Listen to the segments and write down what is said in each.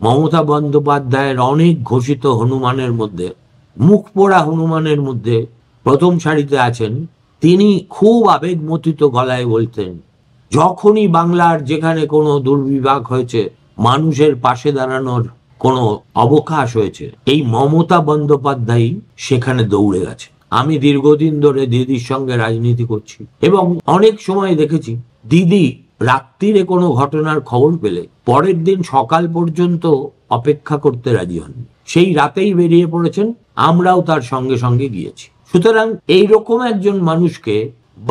মমতা বন্দ্যোপাধ্যায়ের অনেক ঘোষিত হনুমানের মধ্যে, মুখ পোড়া হনুমানের মধ্যে প্রথম সারিতে আছেন। তিনি খুব আবেগমথিত গলায় বলতেন, যখনই বাংলার যেখানে কোনো দুর্বিভাগ হয়েছে, মানুষের পাশে দাঁড়ানোর কোনো অবকাশ হয়েছে, এই মমতা বন্দ্যোপাধ্যায় সেখানে দৌড়ে গেছে। আমি দীর্ঘদিন ধরে দিদির সঙ্গে রাজনীতি করছি এবং অনেক সময় দেখেছি দিদি রাত্রিরে কোনো ঘটনার খবর পেলে পরের দিন সকাল পর্যন্ত অপেক্ষা করতে রাজি হন, সেই রাতেই বেরিয়ে পড়েছেন, আমরাও তার সঙ্গে সঙ্গে গিয়েছি। সুতরাং এইরকম একজন মানুষকে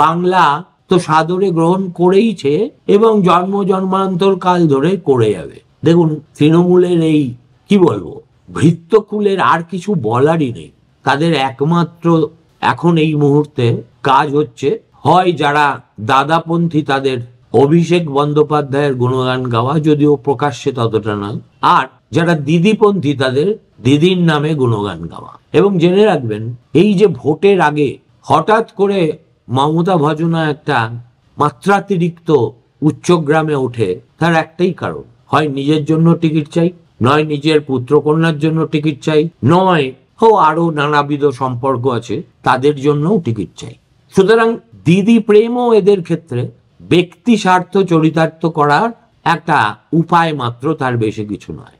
বাংলা তো সাদরে গ্রহণ করেইছে এবং জন্ম জন্মান্তর কাল ধরে করে যাবে। দেখুন, তৃণমূলের এই কি বলবো, ভৃত্যকুলের আর কিছু বলারই নেই। তাদের একমাত্র এখন এই মুহূর্তে কাজ হচ্ছে হয় যারা দাদাপন্থী তাদের অভিষেক বন্দ্যোপাধ্যায়ের গুণগান গাওয়া, যদিও প্রকাশ্যে ততটা নয়, আর যারা দিদিপন্থী তাদের দিদির নামে গুণগান গাওয়া। এবং জেনে রাখবেন, এই যে ভোটের আগে হঠাৎ করে মমতা ভজনা একটা মাত্রাতিরিক্ত উচ্চগ্রামে ওঠে, তার একটাই কারণ, হয় নিজের জন্য টিকিট চাই, নয় নিজের পুত্রকন্যার জন্য টিকিট চাই, নয় আরো নানাবিধ সম্পর্ক আছে তাদের জন্যও টিকিট চাই। সুতরাং দিদি প্রেমও এদের ক্ষেত্রে ব্যক্তি স্বার্থ চরিতার্থ করার একটা উপায় মাত্র, তার বেশি কিছু নয়।